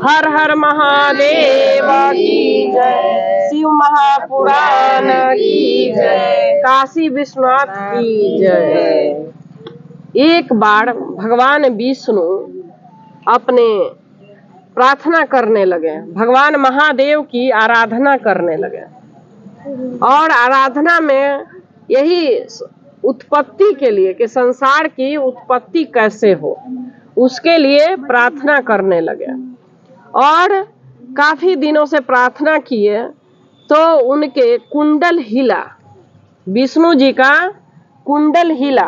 हर हर महादेव की जय, शिव महापुराण की जय, काशी विश्वनाथ की जय। एक बार भगवान विष्णु अपने प्रार्थना करने लगे, भगवान महादेव की आराधना करने लगे और आराधना में यही उत्पत्ति के लिए कि संसार की उत्पत्ति कैसे हो उसके लिए प्रार्थना करने लगे और काफी दिनों से प्रार्थना किए तो उनके कुंडल हिला, विष्णु जी का कुंडल हिला।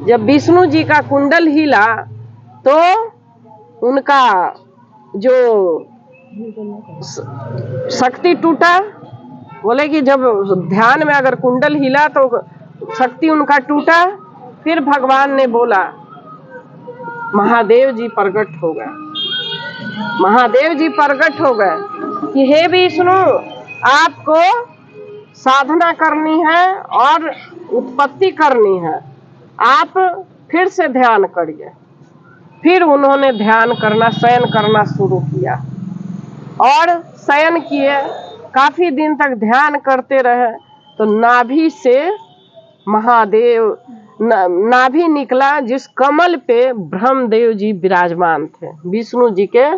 जब विष्णु जी का कुंडल हिला तो उनका जो शक्ति टूटा। बोले कि जब ध्यान में अगर कुंडल हिला तो शक्ति उनका टूटा। फिर भगवान ने बोला, महादेव जी प्रकट हो गए, महादेव जी प्रकट हो गए कि हे विष्णु, आपको साधना करनी है और उत्पत्ति करनी है, आप फिर से ध्यान करिए। फिर उन्होंने ध्यान करना, शयन करना शुरू किया और शयन किए, काफी दिन तक ध्यान करते रहे तो नाभि से महादेव नाभि निकला, जिस कमल पे ब्रह्मदेव जी विराजमान थे। विष्णु जी के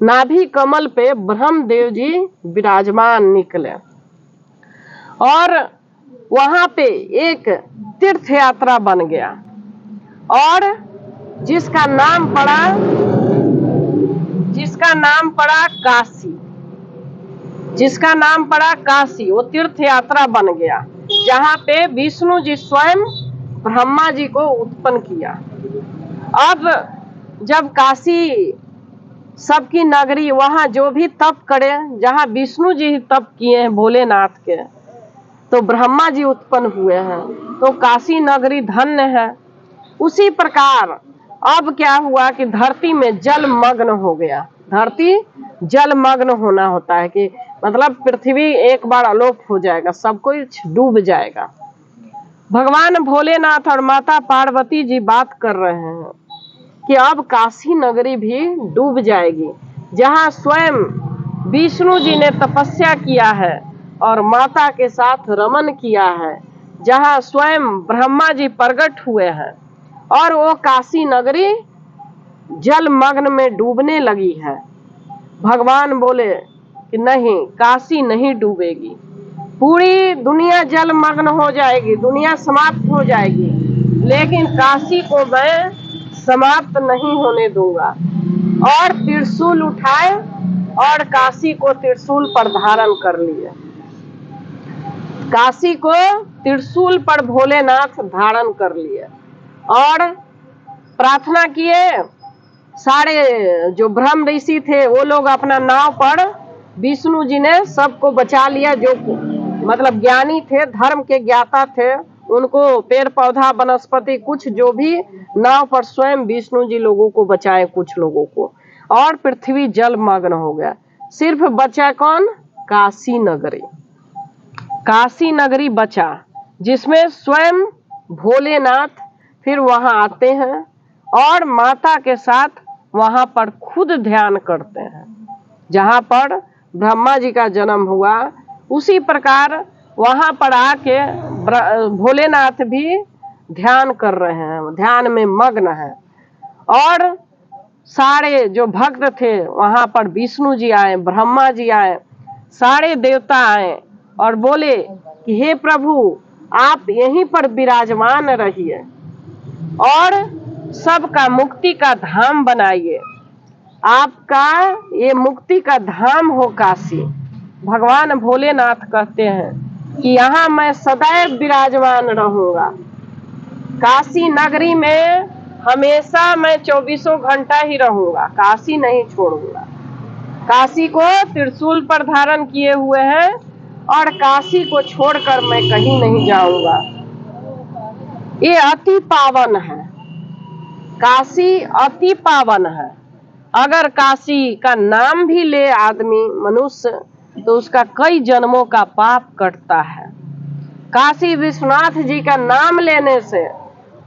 नाभि कमल पे ब्रह्मदेव जी विराजमान निकले और वहां पे एक तीर्थ यात्रा बन गया और जिसका नाम पड़ा काशी, जिसका नाम पड़ा काशी, वो तीर्थ यात्रा बन गया जहाँ पे विष्णु जी स्वयं ब्रह्मा जी को उत्पन्न किया। अब जब काशी सबकी नगरी, वहाँ जो भी तप करे, जहाँ विष्णु जी तप किए हैं भोलेनाथ के, तो ब्रह्मा जी उत्पन्न हुए हैं, तो काशी नगरी धन्य है। उसी प्रकार अब क्या हुआ कि धरती में जलमग्न हो गया। धरती जलमग्न होना होता है कि मतलब पृथ्वी एक बार अलोप हो जाएगा, सब कुछ डूब जाएगा। भगवान भोलेनाथ और माता पार्वती जी बात कर रहे हैं कि अब काशी नगरी भी डूब जाएगी, जहाँ स्वयं विष्णु जी ने तपस्या किया है और माता के साथ रमन किया है, जहाँ स्वयं ब्रह्मा जी प्रकट हुए हैं और वो काशी नगरी जलमग्न में डूबने लगी है। भगवान बोले कि नहीं, काशी नहीं डूबेगी, पूरी दुनिया जलमग्न हो जाएगी, दुनिया समाप्त हो जाएगी, लेकिन काशी को मैं समाप्त नहीं होने दूंगा। और त्रिशूल उठाए और काशी को त्रिशूल पर धारण कर लिए। काशी को त्रिशूल पर भोलेनाथ धारण कर लिए और प्रार्थना किए। सारे जो ब्रह्म ऋषि थे वो लोग अपना नाव पर, विष्णु जी ने सबको बचा लिया, जो मतलब ज्ञानी थे, धर्म के ज्ञाता थे, उनको पेड़ पौधा वनस्पति कुछ जो भी नाव पर स्वयं विष्णु जी लोगों को बचाए, कुछ लोगों को, और पृथ्वी जलमग्न हो गया। सिर्फ बचा कौन? काशी नगरी। काशी नगरी बचा, जिसमें स्वयं भोलेनाथ फिर वहां आते हैं और माता के साथ वहां पर खुद ध्यान करते हैं। जहां पर ब्रह्मा जी का जन्म हुआ, उसी प्रकार वहां पर आके भोलेनाथ भी ध्यान कर रहे हैं, ध्यान में मग्न है। और सारे जो भक्त थे वहां पर विष्णु जी आए, ब्रह्मा जी आए, सारे देवता आए और बोले कि हे प्रभु, आप यहीं पर विराजमान रहिए और सबका मुक्ति का धाम बनाइए, आपका ये मुक्ति का धाम हो काशी। भगवान भोलेनाथ कहते हैं कि यहाँ मैं सदैव विराजमान रहूंगा, काशी नगरी में हमेशा मैं 24 घंटा ही रहूंगा, काशी नहीं छोड़ूंगा। काशी को त्रिशूल पर धारण किए हुए हैं और काशी को छोड़कर मैं कहीं नहीं जाऊंगा। ये अति पावन है, काशी अति पावन है। अगर काशी का नाम भी ले आदमी, मनुष्य, तो उसका कई जन्मों का पाप कटता है। काशी विश्वनाथ जी का नाम लेने से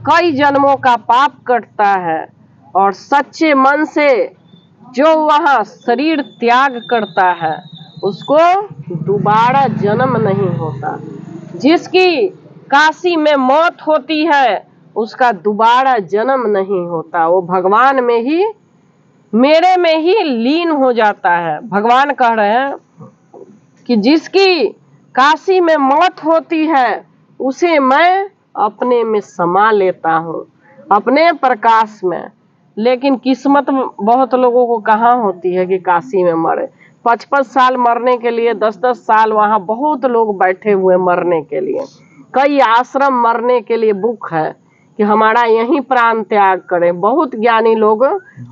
कई जन्मों का पाप कटता है और सच्चे मन से जो वहाँ शरीर त्याग करता है उसको दोबारा जन्म नहीं होता। जिसकी काशी में मौत होती है उसका दोबारा जन्म नहीं होता, वो भगवान में ही, मेरे में ही लीन हो जाता है। भगवान कह रहे हैं कि जिसकी काशी में मौत होती है उसे मैं अपने में समा लेता हूँ, अपने प्रकाश में। लेकिन किस्मत बहुत लोगों को कहाँ होती है कि काशी में मरे। 55 साल मरने के लिए, 10-10 साल वहाँ बहुत लोग बैठे हुए मरने के लिए। कई आश्रम मरने के लिए बुक है कि हमारा यहीं प्राण त्याग करें। बहुत ज्ञानी लोग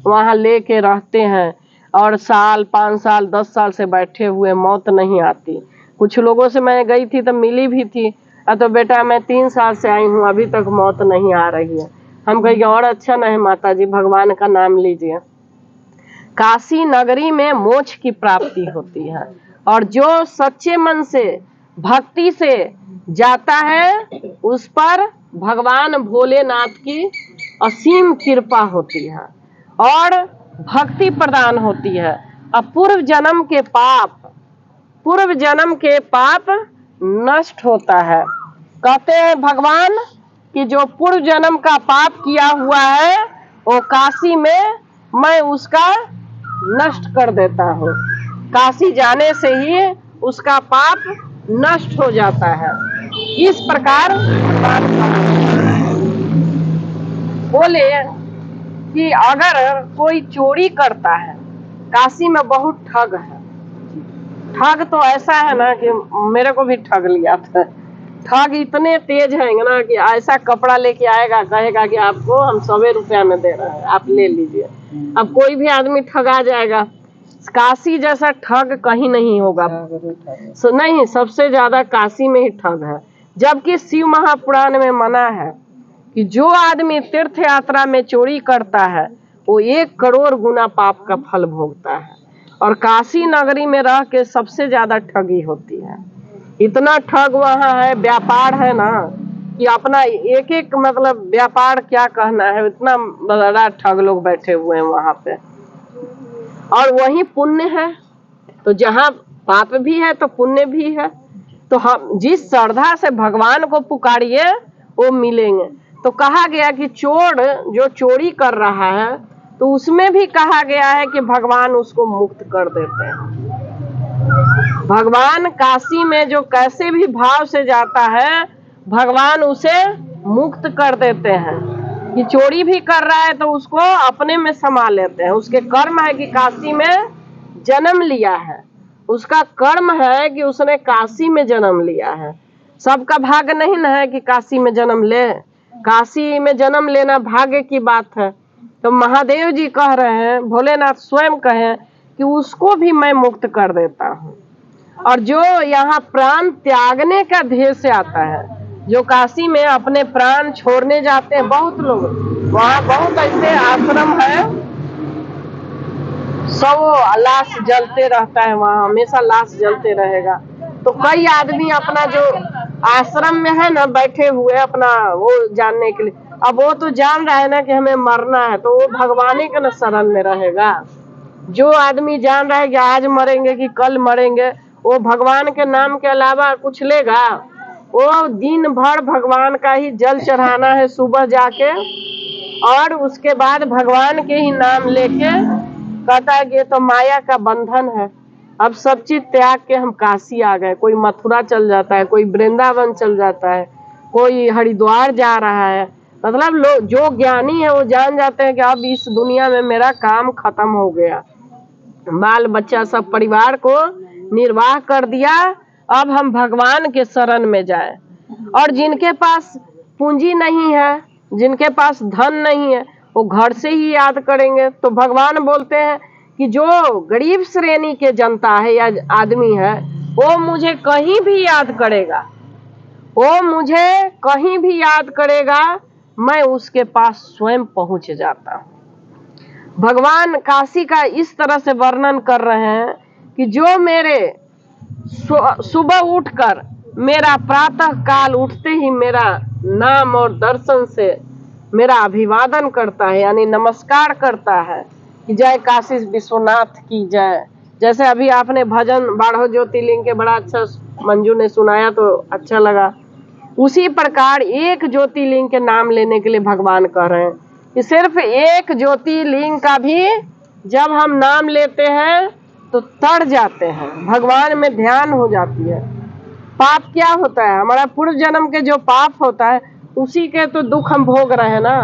वहाँ लेके रहते हैं और साल 5 साल 10 साल से बैठे हुए, मौत नहीं आती। कुछ लोगों से मैं गई थी तो मिली भी थी, तो बेटा मैं 3 साल से आई हूँ अभी तक मौत नहीं आ रही है। हम कहेंगे और अच्छा नहीं माता जी, भगवान का नाम लीजिए। काशी नगरी में मोक्ष की प्राप्ति होती है और जो सच्चे मन से भक्ति से जाता है उस पर भगवान भोलेनाथ की असीम कृपा होती है और भक्ति प्रदान होती है। अब पूर्व जन्म के पाप नष्ट होता है। कहते हैं भगवान कि जो पूर्व जन्म का पाप किया हुआ है वो काशी में मैं उसका नष्ट कर देता हूँ। काशी जाने से ही उसका पाप नष्ट हो जाता है। इस प्रकार बोले कि अगर कोई चोरी करता है, काशी में बहुत ठग है। ठग तो ऐसा है ना कि मेरे को भी ठग लिया था। ठग इतने तेज है ना कि ऐसा कपड़ा लेके आएगा, कहेगा कि आपको हम 100 रुपया में दे रहे हैं, आप ले लीजिए। अब कोई भी आदमी ठगा जाएगा। काशी जैसा ठग कहीं नहीं होगा। नहीं, सबसे ज्यादा काशी में ही ठग है। जबकि शिव महापुराण में मना है कि जो आदमी तीर्थ यात्रा में चोरी करता है वो 1 करोड़ गुना पाप का फल भोगता है। और काशी नगरी में रह के सबसे ज्यादा ठगी होती है। इतना ठग वहाँ है, व्यापार है ना कि अपना एक मतलब व्यापार क्या कहना है, इतना बड़ा ठग लोग बैठे हुए हैं वहाँ पे। और वही पुण्य है, तो जहाँ पाप भी है तो पुण्य भी है। तो हम जिस श्रद्धा से भगवान को पुकारिए वो मिलेंगे। तो कहा गया कि चोर जो चोरी कर रहा है तो उसमें भी कहा गया है कि भगवान उसको मुक्त कर देते हैं। भगवान काशी में जो कैसे भी भाव से जाता है भगवान उसे मुक्त कर देते हैं। कि चोरी भी कर रहा है तो उसको अपने में समा लेते हैं। उसके कर्म है कि काशी में जन्म लिया है, उसका कर्म है कि उसने काशी में जन्म लिया है। सबका भाग्य नहीं ना है कि काशी में जन्म ले। काशी में जन्म लेना भाग्य की बात है। तो महादेव जी कह रहे हैं, भोलेनाथ स्वयं कहे कि उसको भी मैं मुक्त कर देता हूँ। और जो यहाँ प्राण त्यागने का ध्येय से आता है, जो काशी में अपने प्राण छोड़ने जाते हैं, बहुत लोग वहाँ, बहुत ऐसे आश्रम है, सब लाश जलते रहता है वहाँ, हमेशा लाश जलते रहेगा। तो कई आदमी अपना जो आश्रम में है ना बैठे हुए अपना वो जानने के लिए, अब वो तो जान रहा है ना कि हमें मरना है तो वो भगवान के न शरण में रहेगा। जो आदमी जान रहा है कि आज मरेंगे कि कल मरेंगे, वो भगवान के नाम के अलावा कुछ लेगा? वो दिन भर भगवान का ही जल चढ़ाना है सुबह जाके, और उसके बाद भगवान के ही नाम लेके कहता है कि ये तो माया का बंधन है। अब सब चीज त्याग के हम काशी आ गए। कोई मथुरा चल जाता है, कोई वृंदावन चल जाता है, कोई हरिद्वार जा रहा है। मतलब लोग जो ज्ञानी है वो जान जाते हैं कि अब इस दुनिया में मेरा काम खत्म हो गया, बाल बच्चा सब परिवार को निर्वाह कर दिया, अब हम भगवान के शरण में जाएं। और जिनके पास पूंजी नहीं है, जिनके पास धन नहीं है, वो घर से ही याद करेंगे। तो भगवान बोलते हैं कि जो गरीब श्रेणी के जनता है या आदमी है वो मुझे कहीं भी याद करेगा, वो मुझे कहीं भी याद करेगा, मैं उसके पास स्वयं पहुंच जाता हूँ। भगवान काशी का इस तरह से वर्णन कर रहे हैं कि जो मेरे सुबह उठकर मेरा प्रातः काल उठते ही मेरा नाम और दर्शन से मेरा अभिवादन करता है, यानी नमस्कार करता है, कि जय काशी विश्वनाथ की जय। जैसे अभी आपने भजन बाढ़ो ज्योतिर्लिंग के बड़ा अच्छा मंजू ने सुनाया तो अच्छा लगा। उसी प्रकार एक ज्योतिर्लिंग के नाम लेने के लिए भगवान कह रहे हैं कि सिर्फ एक ज्योतिर्लिंग का भी जब हम नाम लेते हैं तो तर जाते हैं, भगवान में ध्यान हो जाती है। पाप क्या होता है, हमारा पूर्व जन्म के जो पाप होता है उसी के तो दुख हम भोग रहे हैं ना,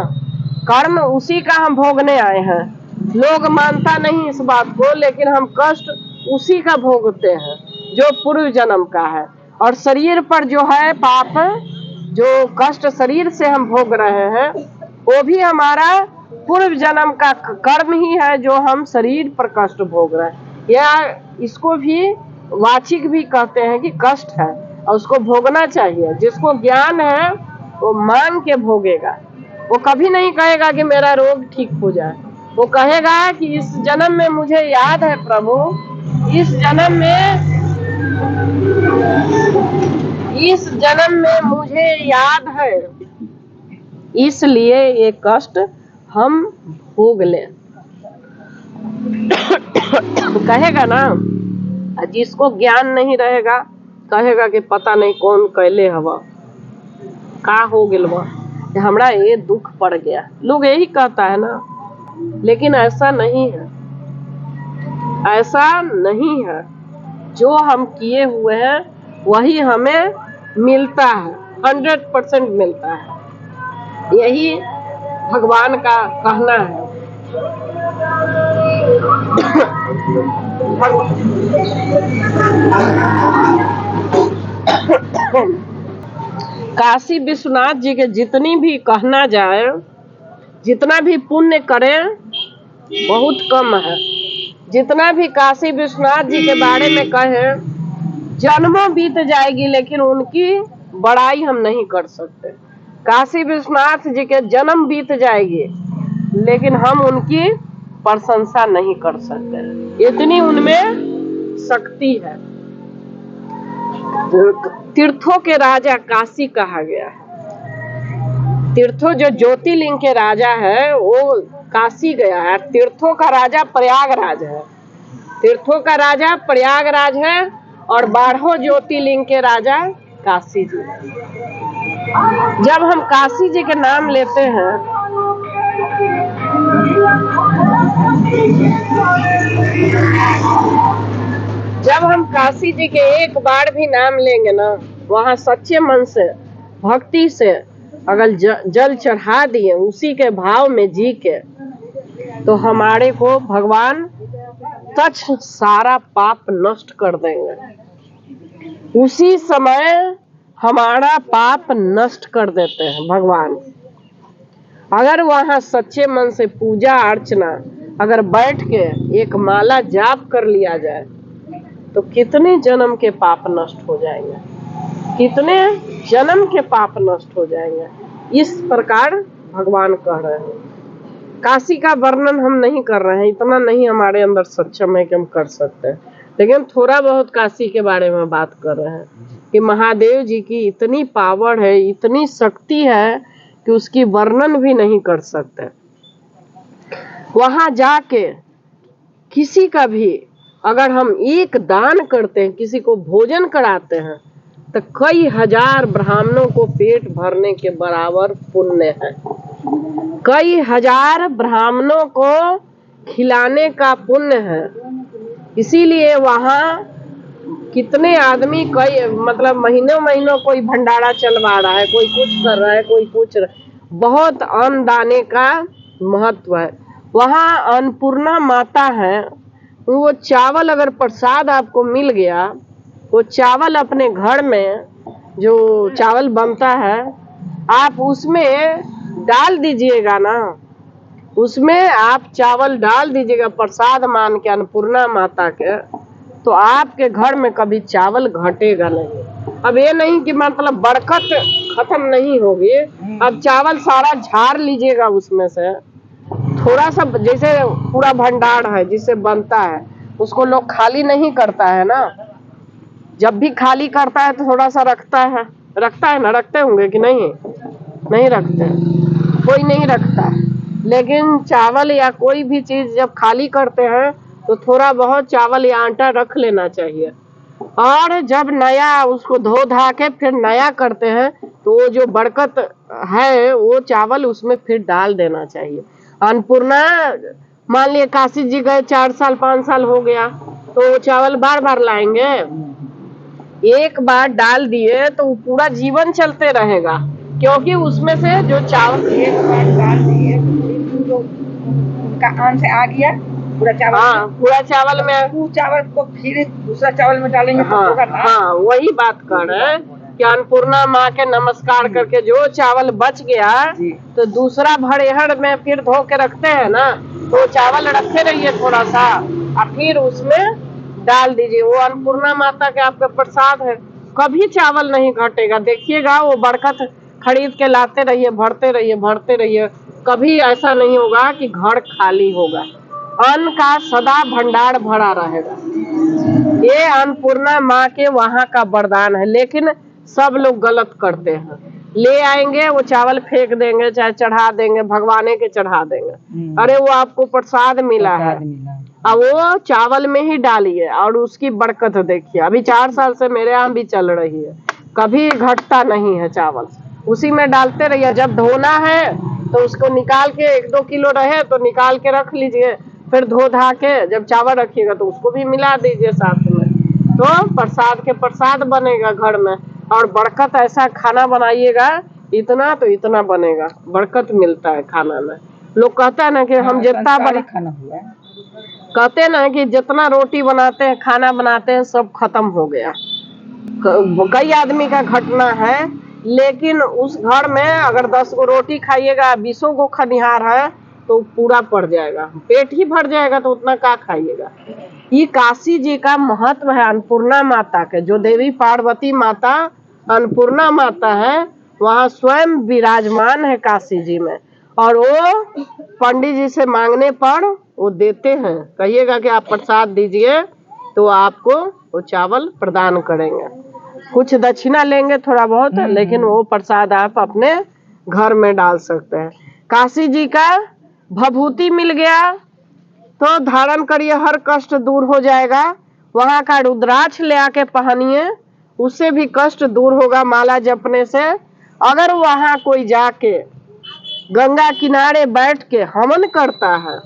कर्म उसी का हम भोगने आए हैं। लोग मानता नहीं इस बात को, लेकिन हम कष्ट उसी का भोगते हैं जो पूर्व जन्म का है। और शरीर पर जो है पाप, जो कष्ट शरीर से हम भोग रहे हैं वो भी हमारा पूर्व जन्म का कर्म ही है जो हम शरीर पर कष्ट भोग रहे हैं। या इसको भी वाचिक भी कहते हैं कि कष्ट है और उसको भोगना चाहिए। जिसको ज्ञान है वो मान के भोगेगा, वो कभी नहीं कहेगा कि मेरा रोग ठीक हो जाए। वो कहेगा कि इस जन्म में मुझे याद है प्रभु, इस जन्म में मुझे याद है, इसलिए ये कष्ट हम भोग लें। कहेगा ना। जिसको ज्ञान नहीं रहेगा कहेगा कि पता नहीं कौन कैले हवा, का हो गिलवा, हमरा ये दुख पड़ गया, लोग यही कहता है ना। लेकिन ऐसा नहीं है, ऐसा नहीं है। जो हम किए हुए हैं वही हमें मिलता है, 100% मिलता है। यही भगवान का कहना है। काशी विश्वनाथ जी के जितनी भी कहना जाए, जितना भी पुण्य करें बहुत कम है। जितना भी काशी विश्वनाथ जी के बारे में कहें, जन्मों बीत जाएगी लेकिन उनकी बड़ाई हम नहीं कर सकते। काशी विश्वनाथ जी के जन्म बीत जाएगी लेकिन हम उनकी प्रशंसा नहीं कर सकते, इतनी उनमें शक्ति है। तीर्थों के राजा काशी कहा गया है। तीर्थों जो ज्योतिर्लिंग के राजा है वो काशी गया है। तीर्थों का राजा प्रयागराज है, तीर्थों का राजा प्रयागराज है और 12 ज्योतिर्लिंग के राजा काशी जी। जब हम काशी जी के नाम लेते हैं जब हम काशी जी के एक बार भी नाम लेंगे ना, वहाँ सच्चे मन से भक्ति से अगर जल चढ़ा दिए उसी के भाव में जी के, तो हमारे को भगवान तछ सारा पाप नष्ट कर देंगे। उसी समय हमारा पाप नष्ट कर देते हैं भगवान। अगर वहाँ सच्चे मन से पूजा अर्चना अगर बैठ के एक माला जाप कर लिया जाए तो कितने जन्म के पाप नष्ट हो जाएंगे, कितने जन्म के पाप नष्ट हो जाएंगे। इस प्रकार भगवान कह रहे हैं। काशी का वर्णन हम नहीं कर रहे हैं, इतना नहीं हमारे अंदर सक्षम है कि हम कर सकते हैं, लेकिन थोड़ा बहुत काशी के बारे में बात कर रहे हैं कि महादेव जी की इतनी पावर है, इतनी शक्ति है कि उसकी वर्णन भी नहीं कर सकते। वहां जाके किसी का भी अगर हम एक दान करते हैं, किसी को भोजन कराते हैं, तो कई हजार ब्राह्मणों को पेट भरने के बराबर पुण्य है। कई हजार ब्राह्मणों को खिलाने का पुण्य है। इसीलिए वहाँ कितने आदमी कई मतलब महीनों महीनों कोई भंडारा चलवा रहा है, कोई कुछ कर रहा है, कोई कुछ। बहुत अन्न दाने का महत्व है। वहाँ अन्नपूर्णा माता है, वो चावल अगर प्रसाद आपको मिल गया, वो चावल अपने घर में जो चावल बनता है आप उसमें डाल दीजिएगा ना, उसमें आप चावल डाल दीजिएगा प्रसाद मान के अन्नपूर्णा माता के, तो आपके घर में कभी चावल घटेगा नहीं। अब ये नहीं कि मतलब बरकत खत्म नहीं होगी, अब चावल सारा झाड़ लीजिएगा उसमें से थोड़ा सा, जैसे पूरा भंडार है जिससे बनता है उसको लोग खाली नहीं करता है ना। जब भी खाली करता है तो थोड़ा सा रखता है ना, रखते होंगे कि नहीं? नहीं रखते, कोई नहीं रखता। लेकिन चावल या कोई भी चीज जब खाली करते हैं तो थोड़ा बहुत चावल या आटा रख लेना चाहिए। और जब नया उसको धो धा के फिर नया करते हैं तो वो जो बरकत है वो चावल उसमें फिर डाल देना चाहिए। अन्नपूर्णा मान लिए काशी जी गए 4 साल 5 साल हो गया तो वो चावल बार बार लाएंगे? एक बार डाल दिए तो पूरा जीवन चलते रहेगा, क्योंकि उसमें से जो चावल एक बार डाल दिए तो उनका अंश आ गया पूरा चावल। हाँ, पूरा चावल में उस चावल को फिर दूसरा चावल में डालेंगे तो होगा ना। हाँ, वही बात कर रहे हैं कि अन्नपूर्णा माँ के नमस्कार करके जो चावल बच गया तो दूसरा भड़ेहड़ में फिर धो के रखते हैं ना, तो चावल रखे रहिए थोड़ा सा और फिर उसमें डाल दीजिए। वो अन्नपूर्णा माता के आपका प्रसाद है, कभी चावल नहीं घटेगा। देखिएगा वो बरकत खरीद के लाते रहिए, भरते रहिए भरते रहिए, कभी ऐसा नहीं होगा कि घर खाली होगा। अन्न का सदा भंडार भरा रहेगा। ये अन्नपूर्णा माँ के वहाँ का वरदान है। लेकिन सब लोग गलत करते हैं, ले आएंगे वो चावल फेंक देंगे, चाहे चढ़ा देंगे, भगवाने के चढ़ा देंगे। अरे वो आपको प्रसाद मिला है, अब वो चावल में ही डालिए और उसकी बरकत देखिए। अभी 4 साल से मेरे यहाँ भी चल रही है, कभी घटता नहीं है चावल, उसी में डालते रहिए। जब धोना है तो उसको निकाल के 1-2 किलो रहे तो निकाल के रख लीजिए, फिर धो धा के जब चावल रखिएगा तो उसको भी मिला दीजिए साथ में, तो प्रसाद के प्रसाद बनेगा घर में। और बरकत ऐसा खाना बनाइएगा, इतना तो इतना बनेगा, बरकत मिलता है खाना में। लोग कहते हैं ना कि हम जितना खाना हुआ कहते हैं ना कि जितना रोटी बनाते हैं खाना बनाते हैं सब खत्म हो गया। कई आदमी का घटना है, लेकिन उस घर में अगर 10 गो रोटी खाइएगा 20 गो खनिहार है तो पूरा पड़ जाएगा, पेट ही भर जाएगा, तो उतना का खाइएगा। ये काशी जी का महत्व है अन्नपूर्णा माता के। जो देवी पार्वती माता अन्नपूर्णा माता है वहाँ स्वयं विराजमान है काशी जी में, और वो पंडित जी से मांगने पर वो देते हैं। कहिएगा कि आप प्रसाद दीजिए तो आपको वो चावल प्रदान करेंगे। कुछ दक्षिणा लेंगे थोड़ा बहुत, लेकिन वो प्रसाद आप अपने घर में डाल सकते हैं। काशी जी का भभूति मिल गया तो धारण करिए, हर कष्ट दूर हो जाएगा। वहाँ का रुद्राक्ष ले आके पहनिए, उससे भी कष्ट दूर होगा माला जपने से। अगर वहाँ कोई जाके गंगा किनारे बैठ के हवन करता है,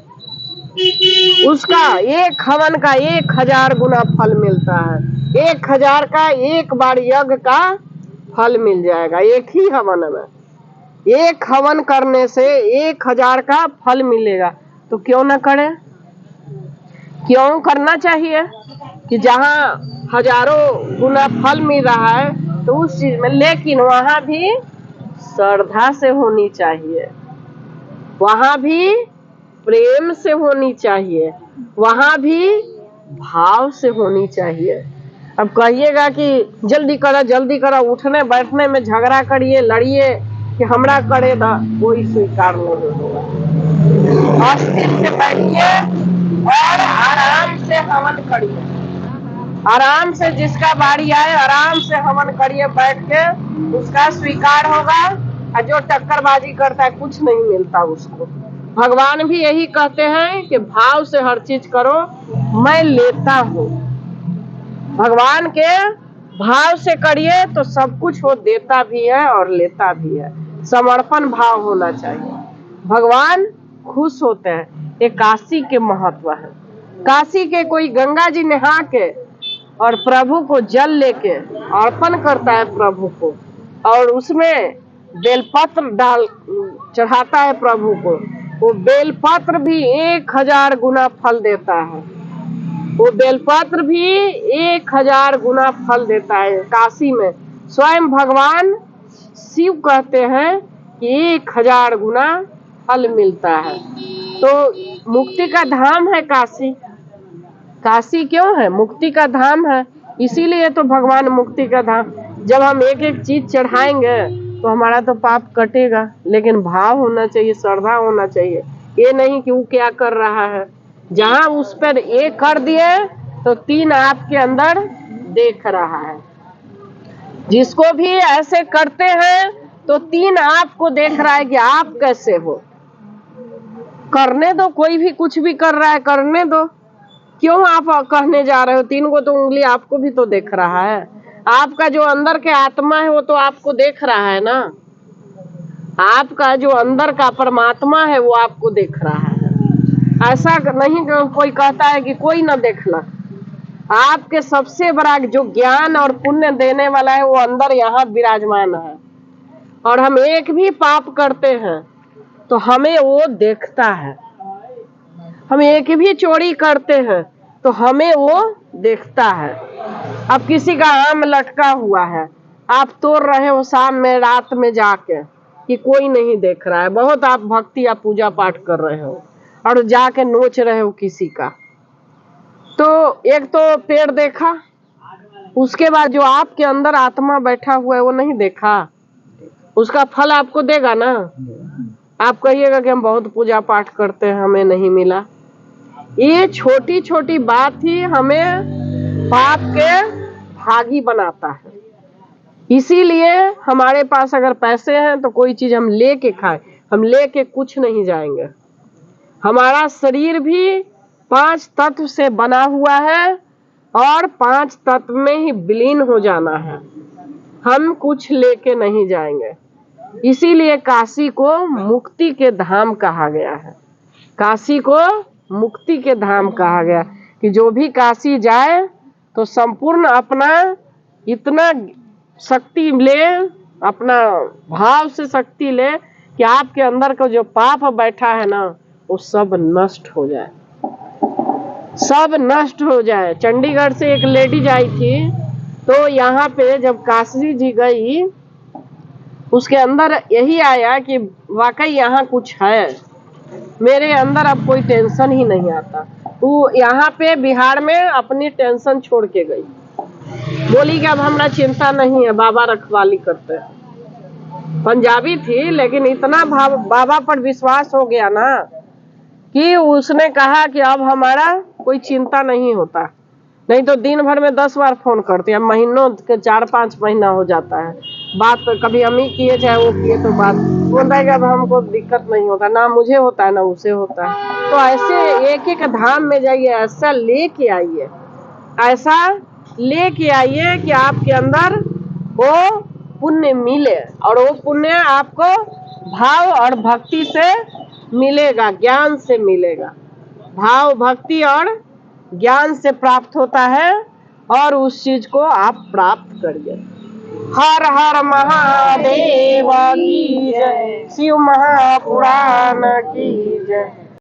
उसका एक हवन का 1000 गुना फल मिलता है। 1000 का एक बार यज्ञ का फल मिल जाएगा एक ही हवन में। एक हवन करने से 1000 का फल मिलेगा, तो क्यों ना करें, क्यों करना चाहिए कि जहाँ हजारों गुना फल मिल रहा है तो उस चीज में। लेकिन वहां भी श्रद्धा से होनी चाहिए, वहां भी प्रेम से होनी चाहिए, वहां भी भाव से होनी चाहिए। अब कहिएगा कि जल्दी करो, उठने बैठने में झगड़ा करिए, लड़िए कि हमरा करे दा, कोई स्वीकार नहीं होगा। अस्थिर से बैठिए और आराम से हवन करिए, आराम से जिसका बारी आए आराम से हवन करिए बैठ के, उसका स्वीकार होगा। और जो टक्करबाजी करता है कुछ नहीं मिलता उसको। भगवान भी यही कहते हैं कि भाव से हर चीज करो, मैं लेता हूँ। भगवान के भाव से करिए तो सब कुछ वो देता भी है और लेता भी है। समर्पण भाव होना चाहिए, भगवान खुश होते हैं। ये काशी के महत्व है। काशी के कोई गंगा जी नहा के और प्रभु को जल लेके अर्पण करता है प्रभु को, और उसमें बेलपत्र डाल चढ़ाता है प्रभु को, वो बेलपत्र भी 1000 गुना फल देता है। वो बेलपत्र भी 1000 गुना फल देता है। काशी में स्वयं भगवान शिव कहते हैं कि 1000 गुना फल मिलता है। तो मुक्ति का धाम है काशी। काशी क्यों है? मुक्ति का धाम है, इसीलिए तो भगवान मुक्ति का धाम। जब हम एक एक चीज चढ़ाएंगे तो हमारा तो पाप कटेगा, लेकिन भाव होना चाहिए, श्रद्धा होना चाहिए। ये नहीं कि वो क्या कर रहा है, जहाँ उस पर एक कर दिए तो 3 आपके अंदर देख रहा है। जिसको भी ऐसे करते हैं तो 3 आपको देख रहा है कि आप कैसे हो। करने दो, कोई भी कुछ भी कर रहा है करने दो। क्यों आप कहने जा रहे हो? 3 को तो उंगली आपको भी तो देख रहा है। आपका जो अंदर के आत्मा है वो तो आपको देख रहा है ना। आपका जो अंदर का परमात्मा है वो आपको देख रहा है। ऐसा नहीं कि कोई कहता है कि कोई ना देखना। आपके सबसे बड़ा जो ज्ञान और पुण्य देने वाला है वो अंदर यहाँ विराजमान है। और हम एक भी पाप करते हैं तो हमें वो देखता है। हम एक भी चोरी करते हैं तो हमें वो देखता है। अब किसी का आम लटका हुआ है, आप तोड़ रहे हो शाम में रात में जाके कि कोई नहीं देख रहा है, बहुत आप भक्ति या पूजा पाठ कर रहे हो और जाके नोच रहे हो किसी का, तो एक तो पेड़ देखा, उसके बाद जो आपके अंदर आत्मा बैठा हुआ है वो नहीं देखा, उसका फल आपको देगा ना। आप कहिएगा कि हम बहुत पूजा पाठ करते हैं हमें नहीं मिला। ये छोटी छोटी बात ही हमें पाप के भागी बनाता है। इसीलिए हमारे पास अगर पैसे हैं तो कोई चीज हम लेके खाएं, हम लेके कुछ नहीं जाएंगे। हमारा शरीर भी 5 तत्व से बना हुआ है और 5 तत्व में ही विलीन हो जाना है। हम कुछ लेके नहीं जाएंगे। इसीलिए काशी को मुक्ति के धाम कहा गया है। काशी को मुक्ति के धाम कहा गया कि जो भी काशी जाए तो संपूर्ण अपना इतना शक्ति ले, अपना भाव से शक्ति ले कि आपके अंदर का जो पाप बैठा है ना वो सब नष्ट हो जाए, सब नष्ट हो जाए। चंडीगढ़ से एक लेडीज आई थी, तो यहाँ पे जब काशी जी गई उसके अंदर यही आया कि वाकई यहाँ कुछ है, मेरे अंदर अब कोई टेंशन ही नहीं आता। वो यहाँ पे बिहार में अपनी टेंशन छोड़ के गई, बोली कि अब हमरा चिंता नहीं है, बाबा रखवाली करते हैं। पंजाबी थी लेकिन इतना बाबा पर विश्वास हो गया ना कि उसने कहा कि अब हमारा कोई चिंता नहीं होता। नहीं तो दिन भर में 10 बार फोन करती है, महीनों के 4-5 महीना हो जाता है बात, कभी हम ही किए चाहे वो किए, तो बात बोलता है कि अब हमको दिक्कत नहीं होता, ना मुझे होता है ना उसे होता है। तो ऐसे एक एक धाम में जाइए, ऐसा लेके आइए, ऐसा लेके आइए कि आपके अंदर वो पुण्य मिले, और वो पुण्य आपको भाव और भक्ति से मिलेगा, ज्ञान से मिलेगा। भाव भक्ति और ज्ञान से प्राप्त होता है और उस चीज को आप प्राप्त करिए। हर हर महादेव की जय, शिव महापुराण की जय।